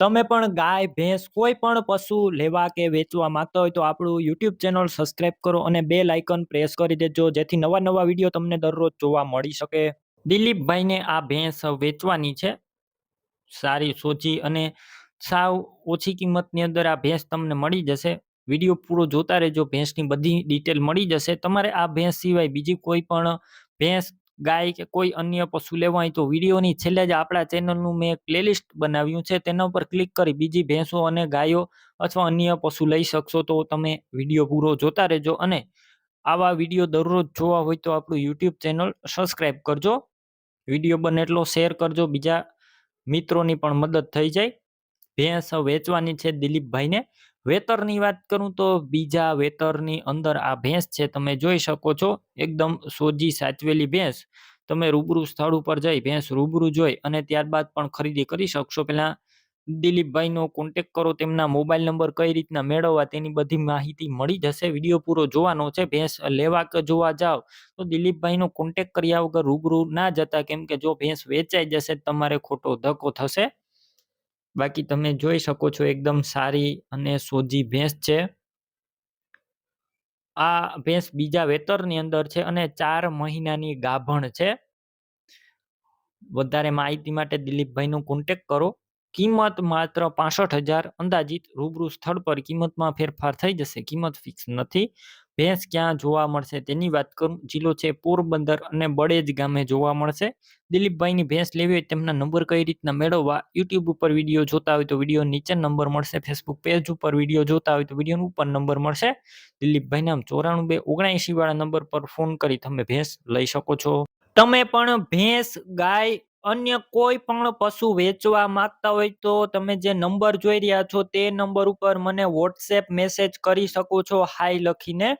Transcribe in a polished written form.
તમે પણ ગાય, ભેંસ કોઈ પણ પશુ લેવા કે વેચવા માંગતા હોય તો આપણું YouTube ચેનલ સબસ્ક્રાઇબ કરો અને બેલ આઇકન પ્રેસ કરી દેજો જેથી નવા વિડીયો તમને દરરોજ જોવા મળી શકે. દિલીપભાઈને આ ભેંસ વેચવાની છે. સારી સોચી અને સાવ ઓછી કિંમતની અંદર આ ભેંસ તમને મળી જશે. વિડીયો પૂરો જોતા રહેજો, ભેંસની બધી ડિટેલ મળી જશે. તમારે આ ભેંસ સિવાય બીજી કોઈ પણ ભેંસ, ગાય કે કોઈ અન્ય પશુ લેવા હોય તો વિડીયોની છેલ્લે જ આપણા ચેનલનું મેં પ્લેલિસ્ટ બનાવ્યું છે, તેના ઉપર ક્લિક કરી બીજી ભેંસો અને ગાયો અથવા અન્ય પશુ લઈ શકશો. તો તમે વિડીયો પૂરો જોતા રહેજો અને આવા વિડીયો દરરોજ જોવા હોય તો આપણું YouTube ચેનલ સબસ્ક્રાઇબ કરજો. વિડીયો બને એટલો શેર કરજો, બીજા મિત્રોની પણ મદદ થઈ જાય. ભેંસ વેચવાની છે દિલીપભાઈને. વેતરની વાત કરું તો બીજા વેતરની અંદર આ ભેંસ છે, તમે જોઈ શકો છો. એકદમ સોજી સાચવેલી ભેંસ. તમે રૂબરૂ સ્થળ ઉપર જઈ ભેંસ રૂબરૂ જોઈ અને ત્યારબાદ પણ ખરીદી કરી શકશો. પહેલા દિલીપભાઈનો કોન્ટેક્ટ કરો, તેમના મોબાઈલ નંબર કઈ રીતના મેળવવા તેની બધી માહિતી મળી જશે. વિડીયો પૂરો જોવાનો છે. ભેંસ લેવા કે જોવા જાવ તો દિલીપભાઈનો કોન્ટેક્ટ કર્યા વગર રૂબરૂ ના જતા, કેમ કે જો ભેંસ વેચાઈ જશે તમારે ખોટો ધક્કો થશે. બાકી તમે જોઈ શકો છો એકદમ સારી અને સોજી ભેંસ છે. આ ભેંસ બીજા વેતરની અંદર છે અને 4 મહિનાની ગાભણ છે. વધારે માહિતી માટે દિલીપભાઈનો કોન્ટેક્ટ કરો. કિંમત માત્ર 65,000 અંદાજિત. રૂબરૂ સ્થળ પર કિંમતમાં ફેરફાર થઈ જશે, કિંમત ફિક્સ નથી. ભેંસ ક્યાં જોવા મળશે તેની વાત કરું, જિલ્લો છે પોરબંદર અને બળેજ ગામે જોવા મળશે. દિલીપભાઈની ભેંસ લેવી હોય તેમના નંબર કઈ રીતના મેળવવા, યુટ્યુબ ઉપર વિડીયો જોતા હોય તો વિડીયો નીચે નંબર મળશે, ફેસબુક પેજ ઉપર વિડીયો જોતા હોય તો વિડીયો ઉપર નંબર મળશે. દિલીપભાઈના 94 279 વાળા નંબર પર ફોન કરી તમે ભેંસ લઈ શકો છો. તમે પણ ભેંસ, ગાય, અન્ય કોઈ પણ પશુ વેચવા માંગતા હોય તો તમે જે નંબર જોઈ રહ્યા છો તે નંબર ઉપર મને WhatsApp મેસેજ કરી શકો છો હાય લખીને.